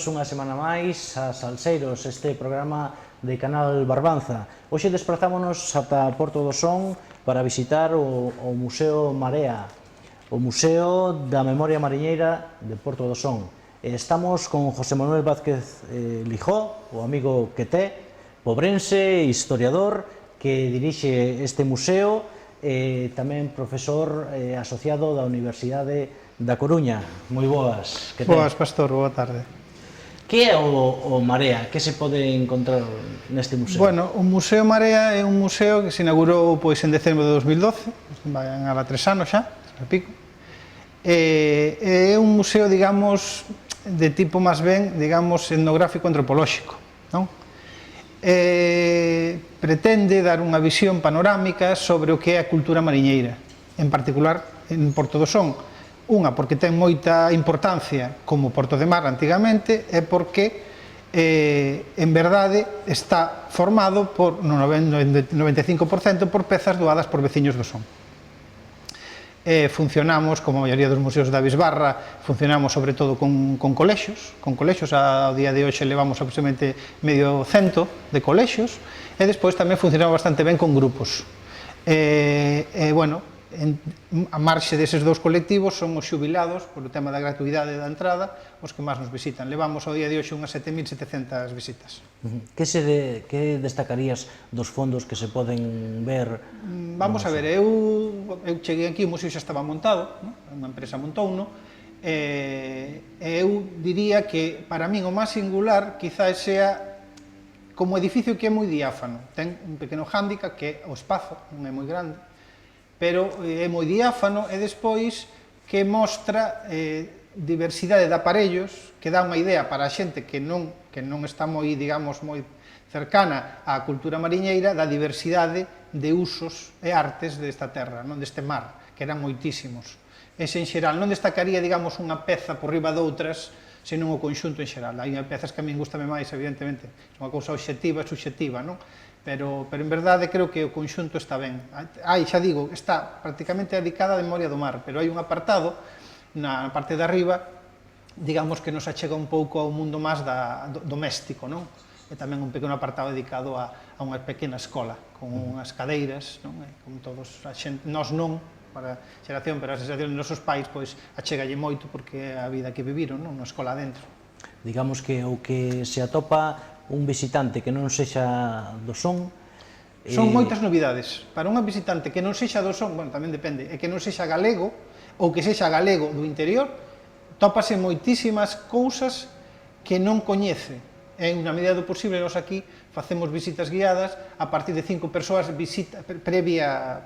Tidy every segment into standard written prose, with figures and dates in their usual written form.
Benvidos unha semana máis a Salseiros, este programa de Canal Barbanza. Hoxe desprazámonos ata Porto do Son para visitar o Museo Marea, o Museo da Memoria Mariñeira de Porto do Son. Estamos con José Manuel Vázquez Lijó, o amigo que té, pobrense, historiador, que dirixe este museo, tamén profesor asociado da Universidade da Coruña. Moi boas. Boas, Pastor, boa tarde. Que é o Marea? Que se pode encontrar neste museo? Bueno, o Museo Marea é un museo que se inaugurou en decembro de 2012, van a 3 anos xa, pico. É un museo, digamos, de tipo máis ben, digamos, etnográfico antropolóxico, non? Pretende dar unha visión panorámica sobre o que é a cultura mariñeira, en particular en Porto do Son. Unha, porque ten moita importancia como Porto de Mar antigamente, e porque, en verdade, está formado por, no 95%, por pezas doadas por veciños do Son. Funcionamos, como a maioría dos museos da Bisbarra, funcionamos sobre todo con colexios, ao día de hoxe levamos aproximadamente medio cento de colexios, e despois tamén funcionamos bastante ben con grupos. Bueno, a marxe deses dous colectivos son os xubilados, polo tema da gratuidade da entrada, os que máis nos visitan. Levamos ao día de hoxe unhas 7.700 visitas. Que destacarías dos fondos que se poden ver? Vamos a ver, eu cheguei aquí, o museo xa estaba montado, unha empresa montouno, e eu diría que, para min, o máis singular, quizás sea como edificio que é moi diáfano. Ten un pequeno hándicap, que é o espazo, non é moi grande, pero é moi diáfano, e despois que mostra diversidade de aparellos, que dá unha idea para a xente que non está moi, digamos, moi cercana á cultura mariñeira, da diversidade de usos e artes desta terra, deste mar, que eran moitísimos. Ese, en xeral, non destacaría, digamos, unha peza por riba doutras, senón o conxunto en xeral. Hai pezas que a min gustame máis, evidentemente, é unha cousa obxectiva e subxectiva, non? Pero en verdade creo que o conxunto está ben. Xa digo, está prácticamente dedicada á memoria do mar, pero hai un apartado na parte de arriba, digamos, que nos achega un pouco ao mundo máis doméstico, non? E tamén un pequeno apartado dedicado a unha pequena escola, con unhas cadeiras, non? Como todos, a xente, nós non, para a xeración, pero a xeración dos nosos pais, pois, achegalle moito porque é a vida que viviron, non? Na escola adentro. Digamos que o que se atopa un visitante que non sexa do Son... Son moitas novidades. Para unha visitante que non sexa do Son, bueno, tamén depende, e que non sexa galego, ou que sexa galego do interior, tópase moitísimas cousas que non coñece. En unha medida do posible, nós aquí facemos visitas guiadas a partir de 5 persoas previa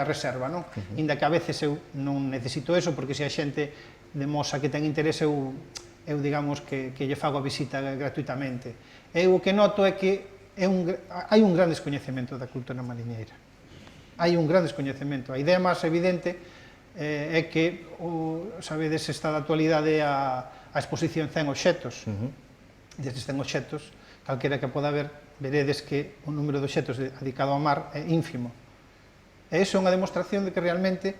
reserva, non? Inda que a veces eu non necesito eso, porque se a xente demosa que ten interese, eu digamos que lle fago a visita gratuitamente. Eu o que noto é que hai un gran descoñecemento da cultura mariñeira. Hai un gran descoñecemento. A idea máis evidente é que, sabedes, está da actualidade a exposición 100 obxectos. Destes 100 obxectos, calquera que poda ver, veredes que o número de obxectos dedicado ao mar é ínfimo. E iso é unha demostración de que realmente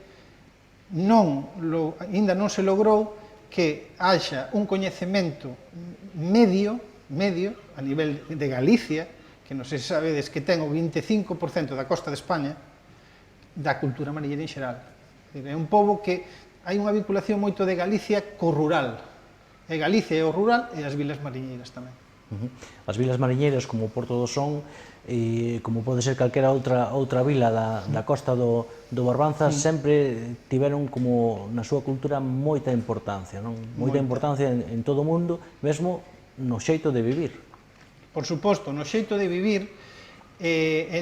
ainda non se logrou que haxa un coñecemento medio a nivel de Galicia, que non sei se sabedes que ten o 25% da costa de España, da cultura mariñeira en xeral. É un pobo que hai unha vinculación moito de Galicia co rural. E Galicia é o rural e as vilas mariñeiras tamén. As vilas mariñeiras, como Porto do Son, como pode ser calquera outra vila da costa do Barbanza, sempre tiveron como na súa cultura moita importancia, non? Moita importancia en todo o mundo, mesmo no xeito de vivir. Por suposto, no xeito de vivir,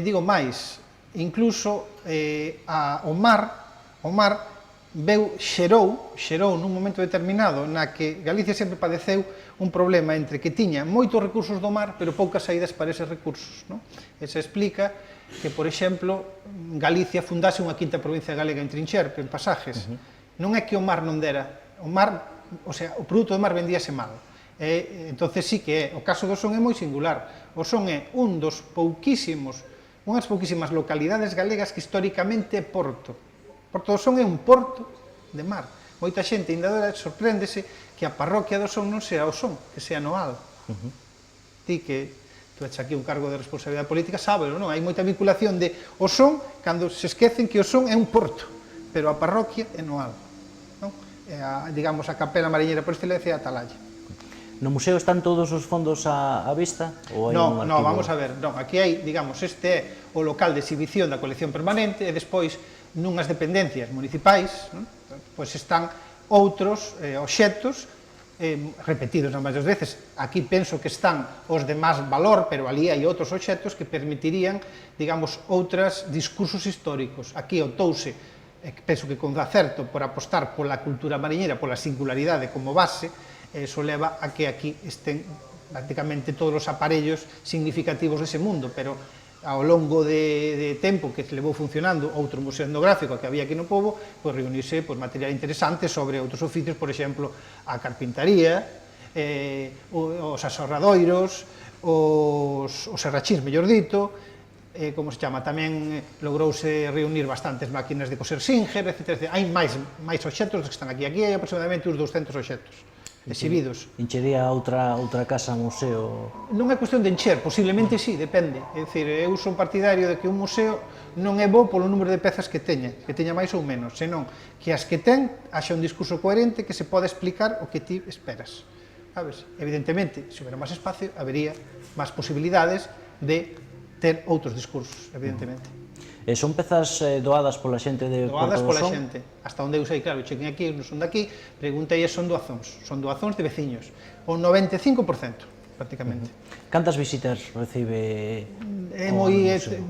digo máis, incluso o mar xerou nun momento determinado na que Galicia sempre padeceu un problema entre que tiña moitos recursos do mar, pero poucas saídas para eses recursos. E se explica que, por exemplo, Galicia fundase unha quinta provincia galega en Trincherpe, en Pasajes. Non é que o mar non dera, o produto do mar vendíase mal. Entonces sí que é, o caso do Son é moi singular. O Son é unhas pouquísimas localidades galegas que históricamente é porto. Porto do Son é un porto de mar. Moita xente ainda sorpréndese que a parroquia do son non sea o son, que sea Noal. Ti que tu echa aquí un cargo de responsabilidade política, sábelo, non? Hai moita vinculación de o son, cando se esquecen que o son é un porto, pero a parroquia é Noal, non? Digamos, a capela mariñeira por excelencia é a Atalaya. No museo están todos os fondos á vista? Ou hai un Non, arquivo? vamos a ver, non, aquí hai, digamos, este é o local de exhibición da colección permanente e despois nunhas dependencias municipais, non? Pois están outros obxectos repetidos nas máis veces. Aquí penso que están os de máis valor, pero ali hai outros obxectos que permitirían, digamos, outros discursos históricos. Aquí optouse, penso que con acerto, por apostar pola cultura mariñeira, pola singularidade como base, eso leva a que aquí estén prácticamente todos os aparellos significativos dese mundo, pero ao longo de tempo que se levou funcionando outro museo etnográfico que había aquí no Pobo, pois reunirse material interesante sobre outros oficios, por exemplo, a carpintaría, os asorradoiros, os serrachís, mellor dito, como se chama, tamén logrouse reunir bastantes máquinas de coser Singer, etc. Hai máis obxectos que están aquí. Aquí hai aproximadamente uns 200 obxectos exhibidos. Enchería outra casa museo? Non é cuestión de encher, posiblemente sí, depende. É dicir, eu son partidario de que un museo non é bo polo número de pezas que teña máis ou menos, senón que as que ten haxa un discurso coherente que se poda explicar o que ti esperas. Sabes? Evidentemente, se houbera máis espacio, habería máis posibilidades de ter outros discursos, evidentemente. Son pezas doadas pola xente de Porto do Son? Doadas pola xente. Hasta onde eu sei, claro, cheguei aquí, non son daqui, preguntei e son doazóns de veciños. O 95%, prácticamente. Cantas visitas recibe o museo?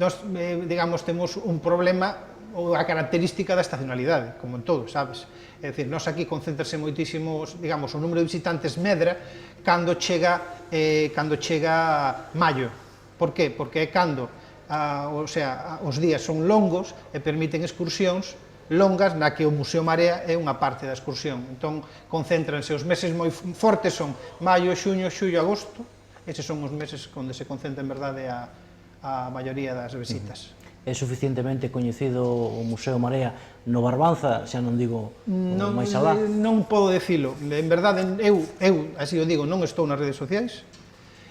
Digamos, temos un problema, ou a característica da estacionalidade, como en todo, sabes? É dicir, nós aquí concéntrase moitísimo, digamos, o número de visitantes medra cando chega maio. Por qué? Porque é cando os días son longos e permiten excursións longas na que o Museo Marea é unha parte da excursión. Entón, concéntranse os meses moi fortes son maio, xuño, xullo, agosto. Eses son os meses onde se concentra en verdade a maioría das visitas. É suficientemente coñecido o Museo Marea no Barbanza, xa non digo máis alá? Non podo dicilo. En verdade, eu, así o digo, non estou nas redes sociais.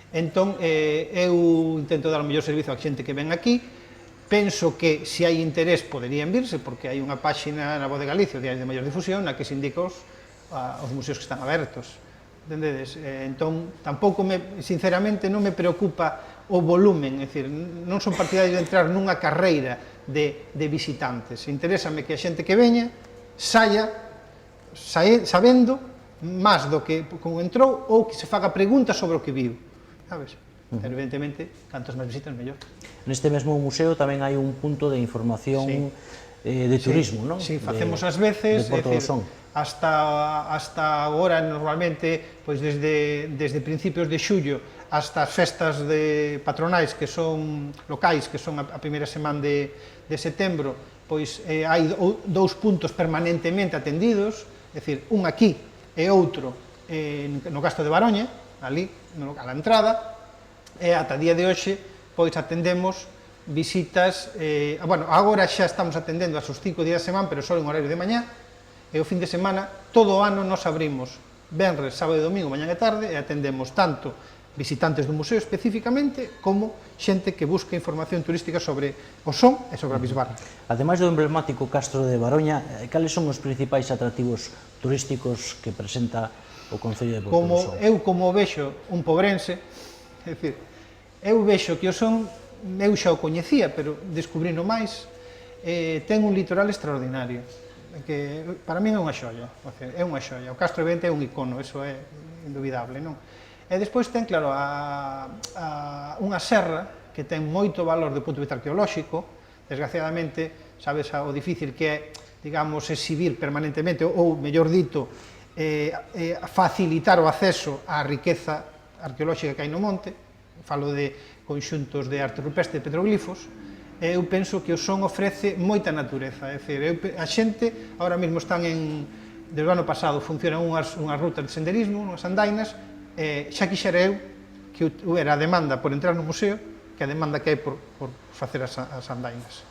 Entón, eu intento dar o mellor servizo á xente que ven aquí. Penso que, se hai interés, poderían virse, porque hai unha páxina na Voz de Galicia, o Diario de Maior Difusión, na que se indica os museos que están abertos. Entendedes? Entón, tampouco, sinceramente, non me preocupa o volumen, é dicir, non son partidarios de entrar nunha carreira de visitantes. Interésame que a xente que veña saia sabendo máis do que como entrou ou que se faga preguntas sobre o que viu. Sabes? Pero, evidentemente, cantos máis visitas, mellor. Neste mesmo museo tamén hai un punto de información de turismo, non? Si, facemos as veces, de Porto do Son. Hasta agora, normalmente, pois desde principios de xullo hasta as festas patronais, que son locais, que son a primeira semana de setembro, pois hai 2 puntos permanentemente atendidos, é dicir, un aquí e outro no Castro de Baroña, ali, a la entrada, e ata día de hoxe, pois atendemos visitas, bueno, agora xa estamos atendendo as os 5 días de semana, pero só en horario de mañá, e o fin de semana, todo o ano nos abrimos venres, sábado e domingo, mañá e tarde, e atendemos tanto visitantes do museo especificamente, como xente que busca información turística sobre o Son e sobre a Bisbarra. Ademais do emblemático Castro de Baroña, cales son os principais atractivos turísticos que presenta o Concello de Porto do Son? Eu, como vexo un pobrense, é dicir, eu vexo que o Son, eu xa o coñecía, pero descubrino máis, ten un litoral extraordinario, que para min é unha xoia, é unha xoia. O Castro de Vente é un icono, eso é indubidable, non? E despois ten, claro, unha serra que ten moito valor do punto de vista arqueolóxico. Desgraciadamente, sabes o difícil que é, digamos, exhibir permanentemente, ou, mellor dito, facilitar o acceso á riqueza arqueolóxica que hai no monte. Falo de conxuntos de arte rupestre e petroglifos. Eu penso que o Son ofrece moita natureza, é dicir, a xente agora mesmo están desde o ano pasado funcionan unhas rutas de senderismo, unhas andainas, xa quixera eu que era a demanda por entrar no museo que a demanda que hai por facer as andainas.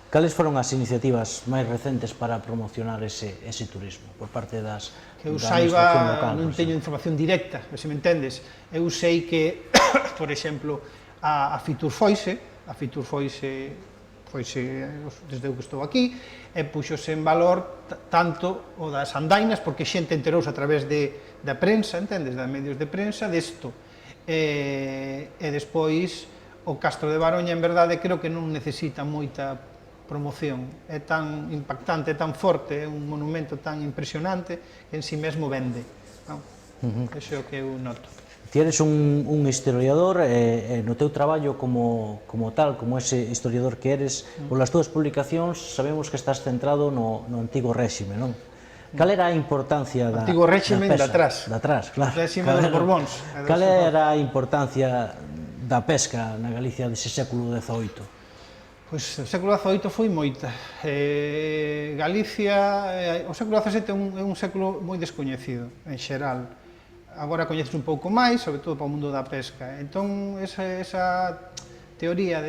Cales foron as iniciativas máis recentes para promocionar ese turismo por parte das Que eu da administración saiba, local? non teño información directa, se me entendes. Eu sei que, por exemplo, a Fitur foise desde que estou aquí, e puxose en valor tanto o das andainas, porque xente enterouse a través da prensa, entendes, de medios de prensa, desto. E despois, o Castro de Baroña, en verdade, creo que non necesita moita promoción. É tan impactante, é tan forte, é un monumento tan impresionante, que en si mesmo vende. Iso é o que eu noto. Ti eres un historiador e no teu traballo como tal, como ese historiador que eres, polas túas publicacións sabemos que estás centrado no antigo réxime, non? Cal era a importancia da Antigo réxime de atrás, claro. Réxime dos Borbóns. Cal era a importancia da pesca na Galicia dese século XVIII? Pois o século XVIII foi moita. Galicia, o século XVII é un século moi descoñecido, en xeral. Agora coñeces un pouco máis, sobre todo para o mundo da pesca. Entón, esa teoría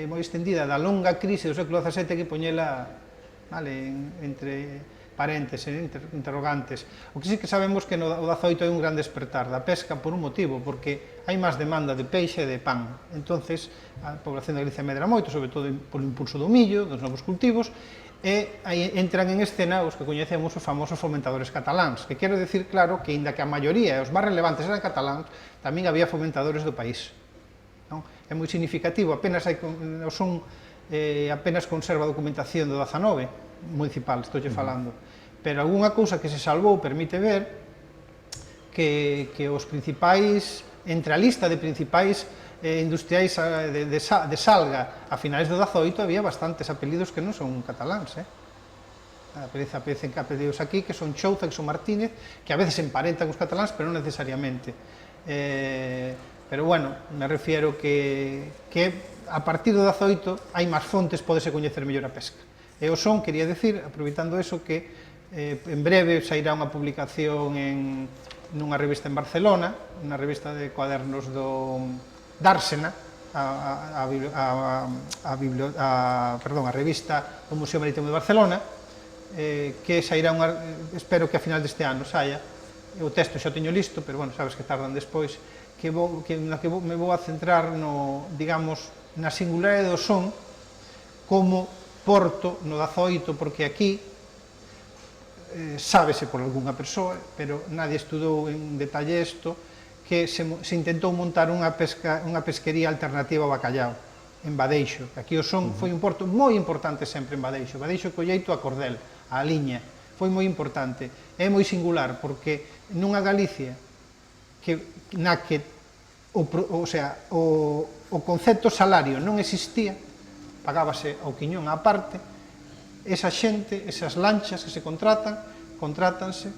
moi extendida da longa crise do século XVII que poñela entre parénteses, interrogantes. O que sí que sabemos que o XVIII é un gran despertar da pesca por un motivo, porque hai máis demanda de peixe e de pan. Entonces, a población da Galicia medra moito, sobre todo polo impulso do millo, dos novos cultivos, e aí entran en escena os que coñecemos os famosos fomentadores cataláns, que quero decir, claro, que inda que a maioría, os máis relevantes eran cataláns, tamén había fomentadores do país. É moi significativo, apenas conserva a documentación do 19 municipal, estou falando, pero algunha cousa que se salvou permite ver que os principais, entre a lista de principais industriais de salga a finais do XVIII había bastantes apelidos que non son cataláns, aparecen apelidos aquí que son Chouza, que son Martínez, que a veces emparentan os cataláns, pero non necesariamente. Pero bueno, me refiero que a partir do XVIII hai máis fontes, podese coñecer mellor a pesca. E o son, quería decir, aproveitando eso, que en breve sairá unha publicación nunha revista en Barcelona, unha revista de cuadernos d'Ársena, a revista do Museo Marítimo de Barcelona, que sairá espero que a final deste ano saia. O texto xa o teño listo, pero bueno, sabes que tardan despois, na que me vou a centrar na singularidade do son como porto no XVIII, porque aquí sábese por algunha persoa, pero nadie estudou en detalle isto, que se intentou montar unha pesquería alternativa ao bacallao en Badeixo. Aquí o son foi un porto moi importante sempre en Badeixo. Badeixo colleito a cordel, a liña, foi moi importante. É moi singular, porque nunha Galicia na que o concepto salario non existía, pagábase ao quiñón á parte, esa xente, esas lanchas que se contrátanse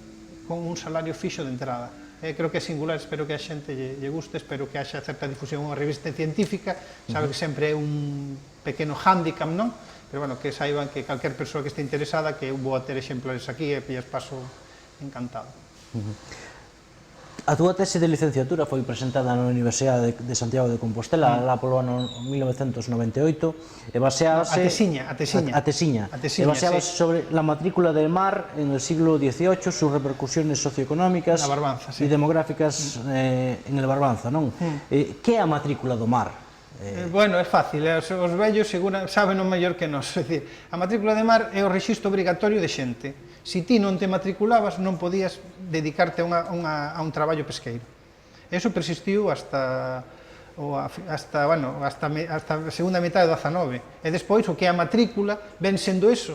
con un salario fixo de entrada. Creo que é singular, espero que a xente lle guste, espero que haxa certa difusión unha revista científica, sabe que sempre é un pequeno hándicap, non? Pero bueno, que saiban que calquer persoa que este interesada, que eu vou a ter exemplares aquí e pillas paso encantado. A túa tese de licenciatura foi presentada na Universidade de Santiago de Compostela lá polo ano 1998 e baseábase... A tesiña, e baseábase sobre la matrícula del mar en el siglo XVIII, sus repercusiones socioeconómicas e demográficas en el Barbanza, non? Que é a matrícula do mar? Bueno, é fácil, os vellos saben o mellor que nós. É dicir, a matrícula de mar é o rexistro obrigatorio de xente. Se ti non te matriculabas, non podías dedicarte a un traballo pesqueiro. Eso persistiu hasta a segunda metade do XIX. E despois, o que é a matrícula, ven sendo eso.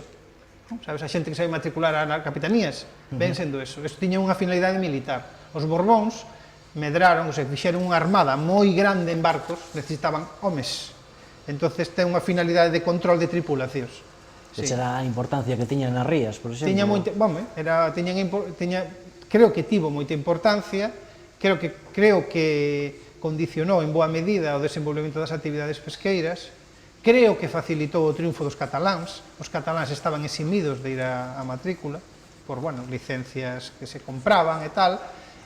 Sabes, a xente que sabe matricular a capitanías, ven sendo eso. Eso tiña unha finalidade militar. Os Borbóns medraron, ou se fixeron unha armada moi grande en barcos, necesitaban homes. Entonces ten unha finalidade de control de tripulacións. Esa era a importancia que tiñan nas rías, por exemplo. Creo que tivo moita importancia, creo que condicionou en boa medida o desenvolvemento das actividades pesqueiras, creo que facilitou o triunfo dos cataláns. Os cataláns estaban eximidos de ir á matrícula por, licencias que se compraban e tal,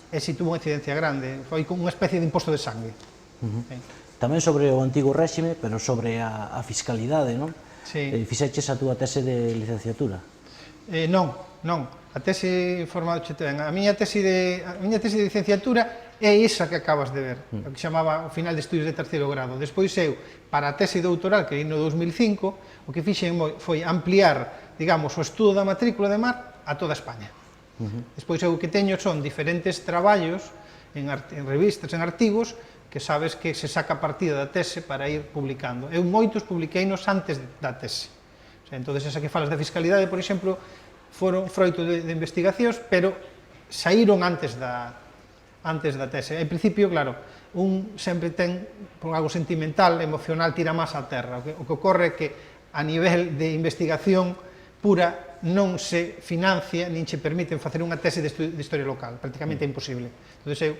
e si tuvo unha incidencia grande, foi como unha especie de imposto de sangue. Tamén sobre o antigo réxime, pero sobre a fiscalidade, non? Fixeches a túa tese de licenciatura? Non. A tese formada ben. A miña tese de licenciatura é esa que acabas de ver, o que chamaba o final de estudios de terceiro grado. Despois eu, para a tese doutoral, que no 2005, o que fixen foi ampliar, digamos, o estudo da matrícula de mar a toda España. Despois eu o que teño son diferentes traballos en revistas, en artigos, que sabes que se saca partida da tese para ir publicando. Eu moitos publiqueinos antes da tese. Entón, esa que falas da fiscalidade, por exemplo, foron froito de investigacións, pero saíron antes da tese. En principio, claro, un sempre ten, por algo sentimental, emocional, tira máis á terra. O que ocorre é que a nivel de investigación pura non se financia, nin se permiten facer unha tese de historia local, prácticamente é imposible. Entón, eu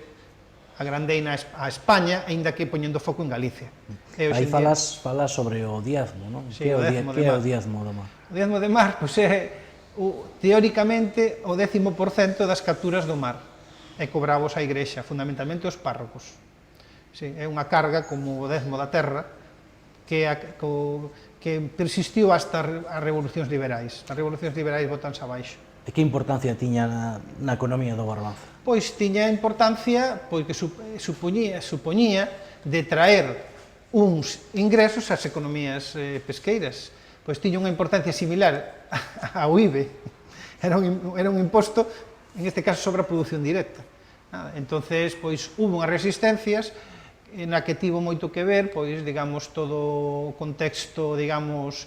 agrandeina a España, aínda que poñendo foco en Galicia. Aí falas sobre o diezmo, non? Que é o diezmo do mar? O diezmo de mar, pois é, teóricamente, o 10% das capturas do mar, e cobrabos a Igrexa, fundamentalmente os párrocos. É unha carga como o diezmo da terra, que persistiu hasta as revolucións liberais. As revolucións liberais botanse abaixo. E que importancia tiña na economía do Barbanza? Pois tiña importancia porque supoñía de traer uns ingresos ás economías pesqueiras. Pois tiña unha importancia similar ao IBE. Era un imposto, en este caso, sobre a produción directa. Entonces, pois, hubo unhas resistencias na que tivo moito que ver, pois, digamos, todo o contexto, digamos,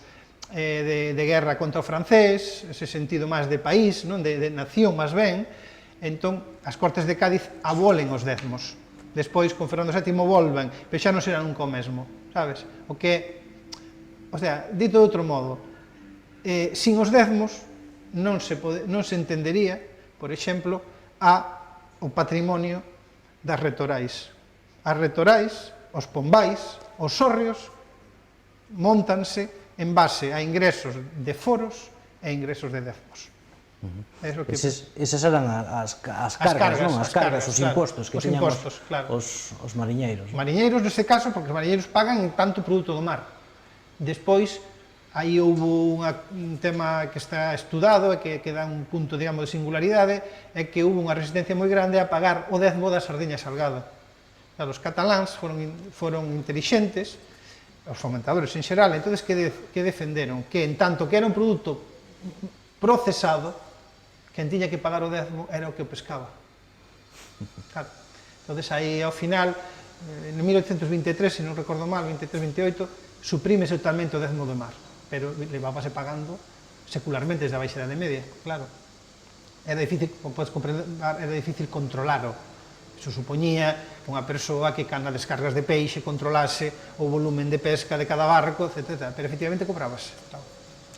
de guerra contra o francés, ese sentido máis de país, non, de nación máis ben. Entón, as Cortes de Cádiz abolen os dezmos. Despois, con Fernando VII volven, pero xa non será nunca o mesmo, sabes? O sea, dito de outro modo, sin os dezmos non se entendería, por exemplo, o patrimonio das retorais. As retorais, os pombais, os hórreos, móntanse en base a ingresos de foros e ingresos de dezmos. Esas eran as cargas, non? As cargas, os impostos que tiñan os mariñeiros. Os mariñeiros, neste caso, porque os mariñeiros pagan tanto produto do mar. Despois, aí houve un tema que está estudado e que dá un punto, digamos, de singularidade, é que houve unha resistencia moi grande a pagar o dezmo da sardiña salgada. Os cataláns foron intelixentes, os fomentadores en xeral, entón que defenderon que, en tanto que era un produto procesado, quen tiña que pagar o dezmo era o que o pescaba. Claro. Entón, aí, ao final, en 1823, se non recordo mal, 23-28, suprímese totalmente o dezmo do mar, pero levábase pagando secularmente desde a Baixa Idade Media, claro. Era difícil, como podes comprender, era difícil controlalo. Iso supoñía unha persoa que, cando descargas de peixe, controlase o volumen de pesca de cada barco, etc. Pero, efectivamente, cobrábase.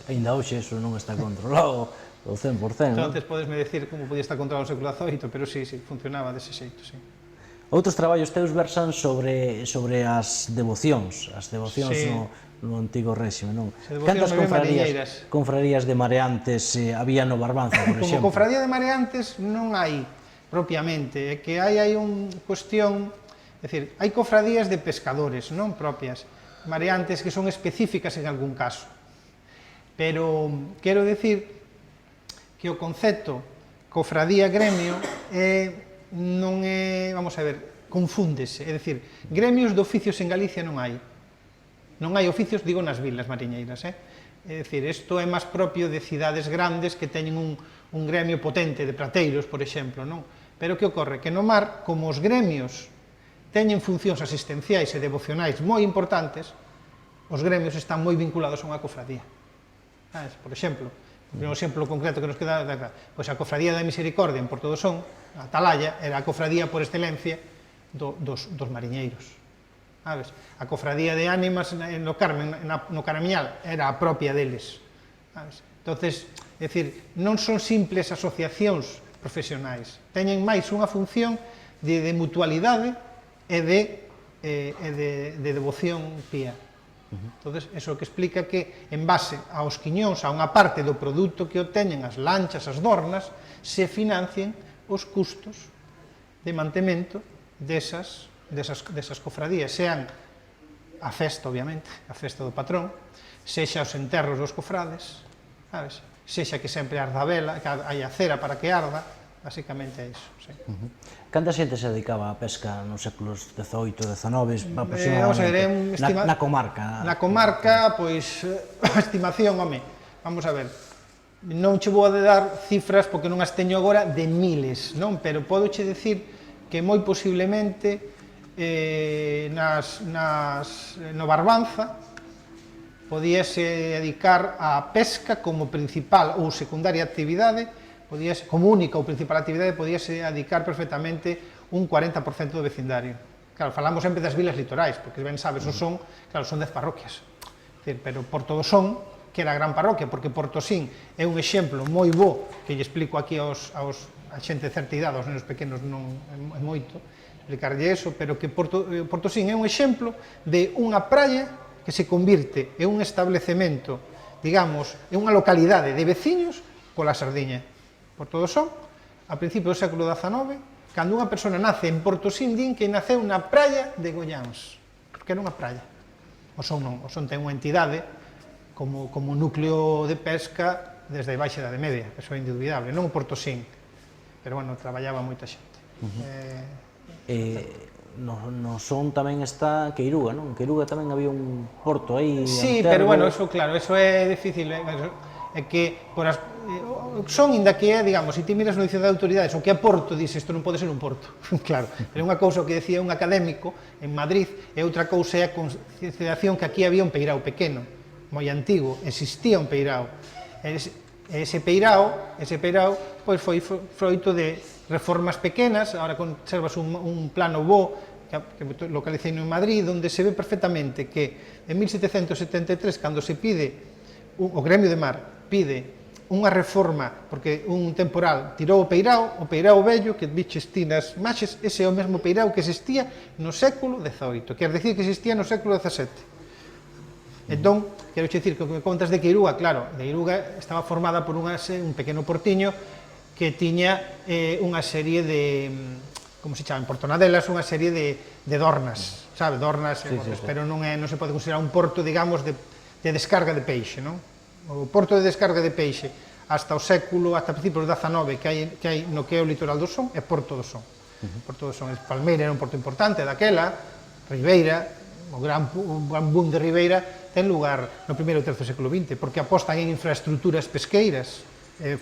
Ainda hoxe iso non está controlado ao 100%, non? Entón, podesme decir como podía estar controlado no século XVIII, pero sí, funcionaba dese xeito, sí. Outros traballos teus versan sobre as devocións no antigo réxime, non? Cantas confrarías de mareantes había no Barbanza, por exemplo? Como confradía de mareantes non hai propiamente, é que hai unha cuestión, é dicir, hai cofradías de pescadores, non propias, mareantes que son específicas en algún caso. Pero quero dicir que o concepto cofradía-gremio non é, vamos a ver, confúndese, é dicir, gremios de oficios en Galicia non hai. Non hai oficios, digo, nas vilas mariñeiras, é dicir, isto é máis propio de cidades grandes que teñen un gremio potente de prateiros, por exemplo, non? Pero que ocorre? Que no mar, como os gremios teñen funcións asistenciais e devocionais moi importantes, os gremios están moi vinculados a unha cofradía. Por exemplo, un exemplo concreto que nos queda, pois a cofradía da Misericordia en Porto do Son, a Atalaya, era a cofradía por excelencia dos mariñeiros. A cofradía de ánimas no Carmen, no Caramiñal, era a propia deles. Entonces, é dicir, non son simples asociacións profesionais, teñen máis unha función de mutualidade e de devoción pía. Entonces, eso que explica que, en base aos quiñóns, a unha parte do produto que obteñen as lanchas, as dornas, se financien os custos de mantemento desas cofradías, sean a festa, obviamente, a festa do patrón, sexa os enterros dos cofrades, sabes? Sexa que sempre arda a vela, que hai a cera para que arda, basicamente é iso. Sí. Canta xente se dedicaba á pesca nos séculos XVIII, XIX, Vamos a ver, na comarca? Na comarca, pois, a estimación, home, vamos a ver, non che vou a dar cifras porque non as teño agora de miles, non? Pero podo che dicir que moi posiblemente no Barbanza podíase dedicar á pesca como principal ou secundaria actividade, como única ou principal actividade, podíase dedicar perfectamente un 40% do vecindario. Claro, falamos sempre das vilas litorais, porque ben sabes, son 10 parroquias. Pero Porto do Son, que era a gran parroquia, porque Portosín é un exemplo moi bo, que lle explico aquí a xente de certa idade, aos nenos pequenos non é moito, explicarlle eso, pero que Portosín é un exemplo de unha praia que se convirte en un establecemento, digamos, en unha localidade de veciños pola sardiña. Porto do Son, a principios do século XIX, cando unha persona nace en Portosín, din que naceu na praia de Goiáns, porque era unha praia. O Son non, o Son ten unha entidade como núcleo de pesca desde a Baixa Idade Media, eso é indubidable, non o Portosín, pero, bueno, traballaba moita xente. No Son tamén está Queiruga, non? En Queiruga tamén había un porto aí. Sí, pero, bueno, eso, claro, eso é difícil, é que Son, inda que é, digamos, se ti miras no dicionario de autoridades, o que é porto, dices, isto non pode ser un porto, claro, pero unha cousa que decía un académico en Madrid, e outra cousa é a consideración que aquí había un peirao pequeno, moi antigo, existía un peirao, ese peirao, pois foi froito de reformas pequenas, agora conservas un plano bo, que localicei en Madrid, onde se ve perfectamente que en 1773, cando se pide, o Gremio de Mar pide unha reforma, porque un temporal tirou o peirao vello, que biches ti nas imaxes, ese é o mesmo peirao que existía no século XVIII, quer decir que existía no século XVII. Entón, quero dicir que o que me contas de Queiruga, claro, Queiruga estaba formada por un pequeno portiño que tiña unha serie de, como se chama, en Portonadelas, unha serie de dornas, sabe, dornas, pero non se pode considerar un porto, digamos, de descarga de peixe, non? O porto de descarga de peixe hasta principios do XIX que hai no que é o litoral do Son é Porto do Son. Porto do Son, Palmeira era un porto importante daquela, Ribeira, o gran boom de Ribeira ten lugar no primeiro e terceiro século XX, porque apostan en infraestructuras pesqueiras,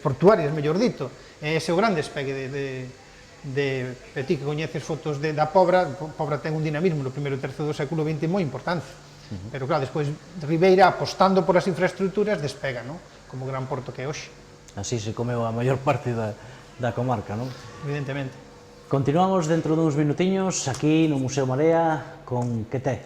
portuarias, mellor dito, ese é o gran despegue de ti que coñeces fotos da Pobra ten un dinamismo no primeiro e terceiro do século XX moi importante. Pero, claro, despois Ribeira, apostando por as infraestructuras, despega, non? Como gran porto que é hoxe. Así se comeu a maior parte da comarca, non? Evidentemente. Continuamos dentro duns minutiños aquí no Museo Marea con Que Té.